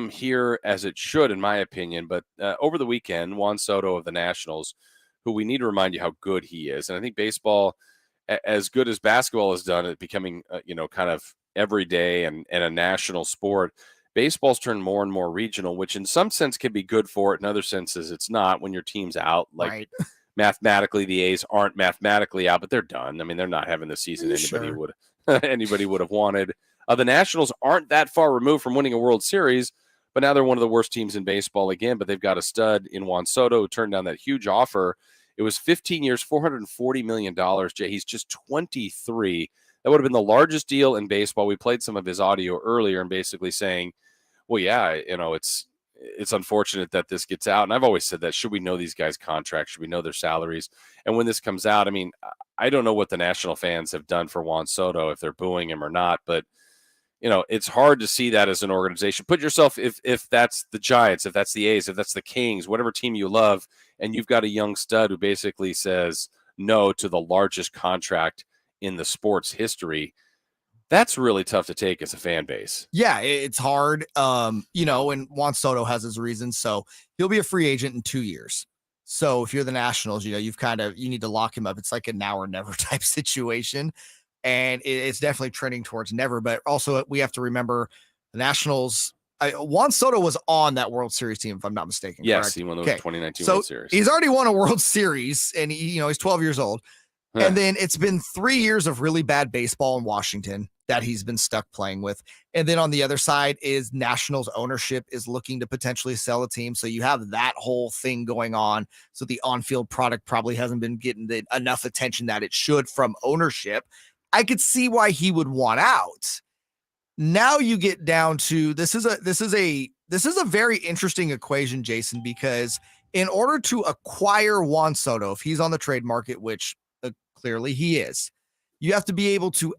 here as it should, in my opinion. But over the weekend, Juan Soto of the Nationals, who we need to remind you how good he is. And I think baseball, as good as basketball has done at becoming, kind of everyday and a national sport, baseball's turned more and more regional, which in some sense can be good for it. In other senses, it's not when your team's out. Like Right. mathematically, the A's aren't mathematically out, but they're done. I mean, they're not having the season anybody would have wanted. The Nationals aren't that far removed from winning a World Series, but now they're one of the worst teams in baseball again. But they've got a stud in Juan Soto who turned down that huge offer. It was 15 years, $440 million. Jay, he's just 23. That would have been the largest deal in baseball. We played some of his audio earlier and basically saying, well, yeah, it's unfortunate that this gets out. And I've always said that. Should we know these guys' contracts? Should we know their salaries? And when this comes out, I mean, I don't know what the National fans have done for Juan Soto, if they're booing him or not, but it's hard to see that as an organization. Put yourself, if that's the Giants, if that's the A's, if that's the Kings, whatever team you love, and you've got a young stud who basically says no to the largest contract in the sports history, that's really tough to take as a fan base. Yeah, it's hard. And Juan Soto has his reasons. So he'll be a free agent in 2 years. So if you're the Nationals, you need to lock him up. It's like a now or never type situation. And it's definitely trending towards never. But also we have to remember the Nationals. Juan Soto was on that World Series team, if I'm not mistaken. Yes, correct? he won the 2019 World Series. He's already won a World Series, and he's 12 years old. And then it's been 3 years of really bad baseball in Washington that he's been stuck playing with. And then on the other side is Nationals ownership is looking to potentially sell a team. So you have that whole thing going on. So the on-field product probably hasn't been getting enough attention that it should from ownership. I could see why he would want out. Now you get down to this is a very interesting equation, Jason, because in order to acquire Juan Soto, if he's on the trade market, which clearly he is, you have to be able to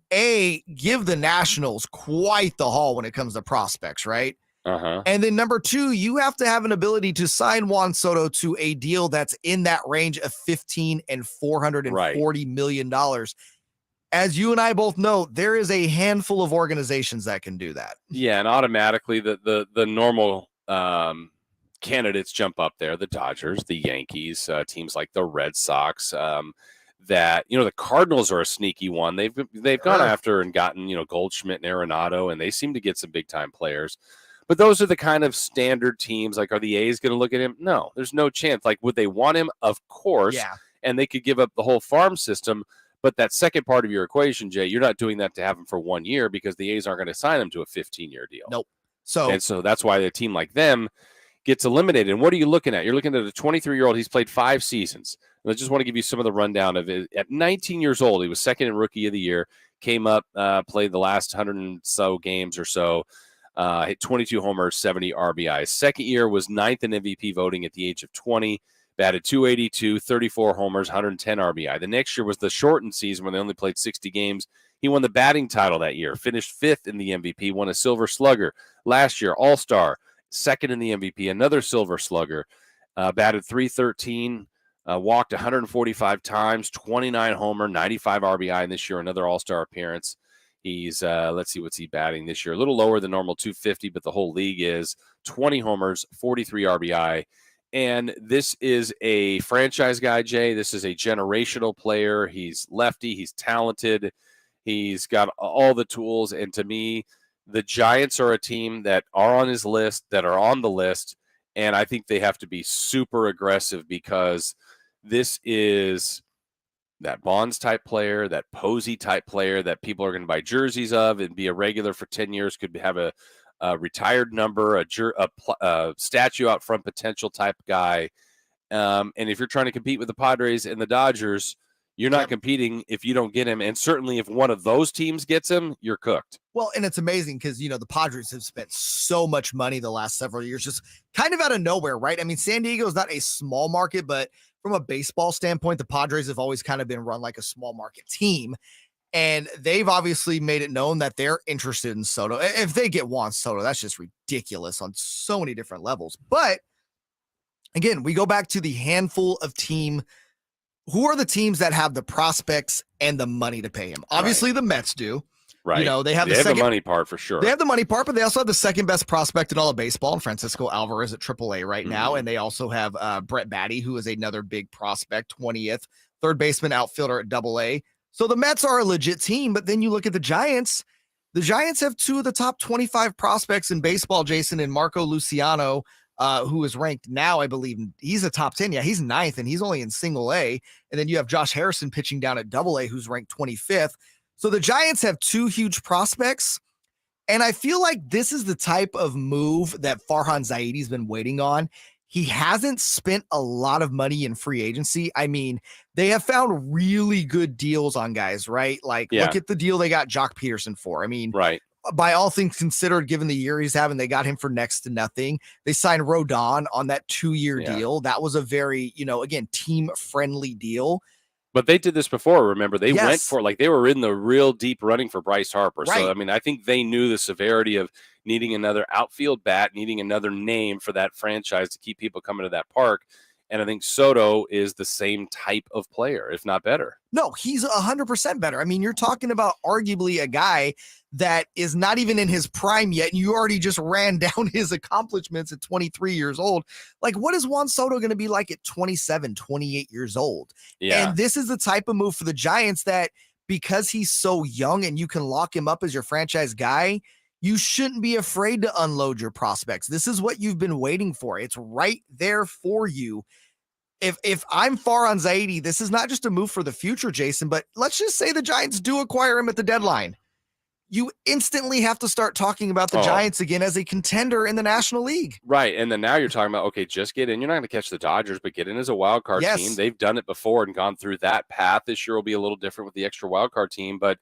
give the Nationals quite the haul when it comes to prospects, right? And then number two, you have to have an ability to sign Juan Soto to a deal that's in that range of $15 and $440 million. As you and I both know, there is a handful of organizations that can do that. Yeah, and automatically the normal candidates jump up there: the Dodgers, the Yankees, teams like the Red Sox. That the Cardinals are a sneaky one. They've gone after and gotten Goldschmidt and Arenado, and they seem to get some big time players. But those are the kind of standard teams. Like, are the A's going to look at him? No, there's no chance. Like, would they want him? Of course. Yeah. And they could give up the whole farm system. But that second part of your equation, Jay, you're not doing that to have him for 1 year because the A's aren't going to sign him to a 15-year deal. Nope. So that's why a team like them gets eliminated. And what are you looking at? You're looking at a 23-year-old. He's played 5 seasons. And I just want to give you some of the rundown of it. At 19 years old, he was second in Rookie of the Year, came up, played the last 100 and so games or so, hit 22 homers, 70 RBIs. Second year was 9th in MVP voting at the age of 20, batted .282, 34 homers, 110 RBI. The next year was the shortened season when they only played 60 games. He won the batting title that year, finished 5th in the MVP, won a Silver Slugger. Last year, All-Star, second in the MVP, another Silver Slugger, batted .313, walked 145 times, 29 homer, 95 RBI, and this year another All-Star appearance. He's, let's see, what's he batting this year? A little lower than normal, 250, but the whole league is 20 homers, 43 RBI. And this is a franchise guy, Jay. This is a generational player. He's lefty. He's talented. He's got all the tools. And to me, the Giants are a team that are on his list, that are on the list. And I think they have to be super aggressive because this is that Bonds type player, that Posey type player that people are going to buy jerseys of and be a regular for 10 years, could have a retired number, a statue out front potential type guy. And if you're trying to compete with the Padres and the Dodgers, you're not competing if you don't get him. And certainly if one of those teams gets him, you're cooked. Well, and it's amazing because, the Padres have spent so much money the last several years, just kind of out of nowhere, right? I mean, San Diego is not a small market, but from a baseball standpoint, the Padres have always kind of been run like a small market team. And they've obviously made it known that they're interested in Soto. If they get Juan Soto, that's just ridiculous on so many different levels. But again, we go back to the handful of team. Who are the teams that have the prospects and the money to pay him? Obviously, the Mets do. Right. They have the money part for sure. They have the money part, but they also have the second best prospect in all of baseball, and Francisco Alvarez at AAA right now. And they also have Brett Batty, who is another big prospect, 20th, third baseman outfielder at AA. So the Mets are a legit team, but then you look at the Giants. The Giants have two of the top 25 prospects in baseball, Jason, and Marco Luciano, who is ranked now, I believe, he's a top 10. Yeah, he's ninth, and he's only in single A. And then you have Josh Harrison pitching down at AA, who's ranked 25th. So the Giants have two huge prospects. And I feel like this is the type of move that Farhan Zaidi's been waiting on. He hasn't spent a lot of money in free agency. I mean, they have found really good deals on guys, right? Like, look at the deal they got Jock Peterson for. I mean, by all things considered, given the year he's having, they got him for next to nothing. They signed Rodon on that 2-year deal. That was a very, again, team-friendly deal. But they did this before, remember? They went for, they were in the real deep running for Bryce Harper. Right. So, I mean, I think they knew the severity of needing another outfield bat, needing another name for that franchise to keep people coming to that park. And I think Soto is the same type of player, if not better. No, he's 100% better. I mean, you're talking about arguably a guy that is not even in his prime yet, and you already just ran down his accomplishments at 23 years old. Like, what is Juan Soto going to be like at 27, 28 years old? Yeah. And this is the type of move for the Giants that, because he's so young and you can lock him up as your franchise guy, you shouldn't be afraid to unload your prospects. This is what you've been waiting for. It's right there for you. If I'm Farhan Zaidi, this is not just a move for the future, Jason, but let's just say the Giants do acquire him at the deadline. You instantly have to start talking about the Giants again as a contender in the National League. Right. And then now you're talking about, okay, just get in. You're not going to catch the Dodgers, but get in as a wild card team. They've done it before and gone through that path. This year will be a little different with the extra wild card team, but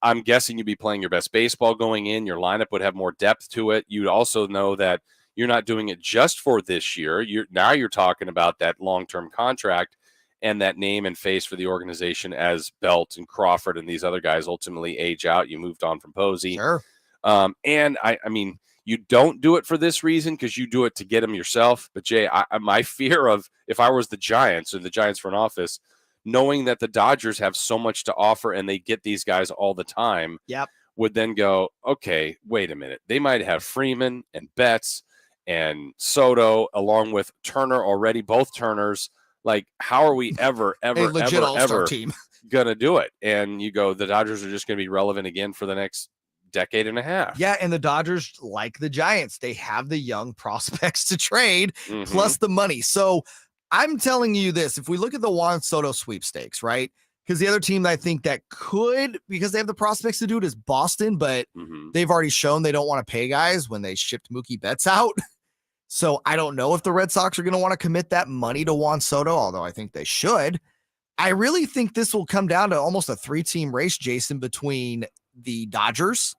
I'm guessing you'd be playing your best baseball going in. Your lineup would have more depth to it. You'd also know that you're not doing it just for this year. You're talking about that long-term contract and that name and face for the organization as Belt and Crawford and these other guys ultimately age out. You moved on from Posey. Sure. And I mean, you don't do it for this reason because you do it to get them yourself. But Jay, my fear of if I was the Giants or the Giants front office, knowing that the Dodgers have so much to offer and they get these guys all the time, would then go, okay, wait a minute. They might have Freeman and Betts and Soto along with Turner already, both Turners. Like, how are we ever team gonna do it? And you go, the Dodgers are just gonna be relevant again for the next decade and a half. Yeah, and the Dodgers, like the Giants, they have the young prospects to trade plus the money. So I'm telling you this, if we look at the Juan Soto sweepstakes, right? Because the other team that I think that could, because they have the prospects to do it, is Boston, but they've already shown they don't want to pay guys when they shipped Mookie Betts out. So I don't know if the Red Sox are going to want to commit that money to Juan Soto, although I think they should. I really think this will come down to almost a 3-team race, Jason, between the Dodgers,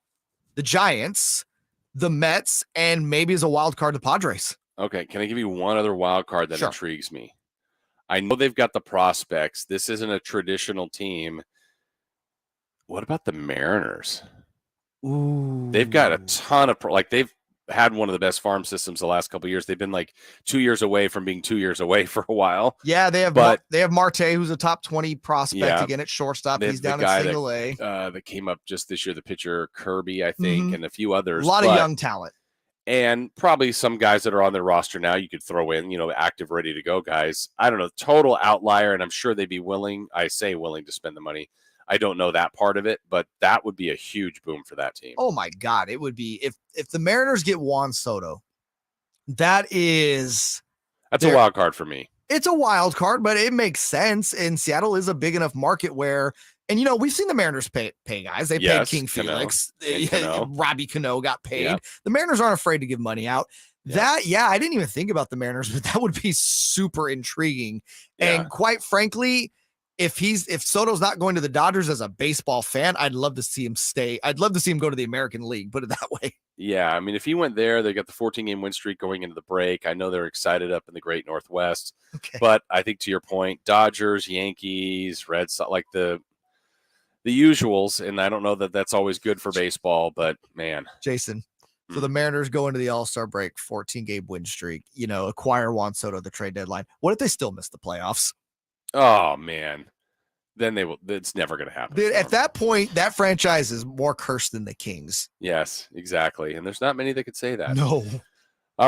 the Giants, the Mets, and maybe as a wild card, the Padres. Okay, can I give you one other wild card that intrigues me? I know they've got the prospects. This isn't a traditional team. What about the Mariners? Ooh. They've got a ton of they've had one of the best farm systems the last couple of years. They've been like 2 years away from being 2 years away for a while. Yeah, they have Marte, who's a top 20 prospect again at shortstop. He's down in single A. That came up just this year, the pitcher Kirby, I think, and a few others. A lot of young talent. And probably some guys that are on their roster now you could throw in, active, ready to go guys. I don't know, total outlier, and I'm sure they'd be willing to spend the money. I don't know that part of it, but that would be a huge boom for that team. Oh my God. It would be if the Mariners get Juan Soto, that's a wild card for me. It's a wild card, but it makes sense. And Seattle is a big enough market where, and we've seen the Mariners pay guys. They paid King Felix. Robbie Cano got paid. Yep. The Mariners aren't afraid to give money out. Yep. I didn't even think about the Mariners, but that would be super intriguing. Yeah. And quite frankly, if Soto's not going to the Dodgers as a baseball fan, I'd love to see him stay. I'd love to see him go to the American League, put it that way. Yeah, I mean, if he went there, they got the 14-game win streak going into the break. I know they're excited up in the great Northwest. Okay. But I think to your point, Dodgers, Yankees, Red Sox, like the usuals, and I don't know that that's always good for baseball, but man. Jason, so the Mariners go into the All-Star break, 14-game win streak, acquire Juan Soto at the trade deadline. What if they still miss the playoffs? Oh, man. then they will. It's never going to happen. At that point, that franchise is more cursed than the Kings. Yes, exactly. And there's not many that could say that. No.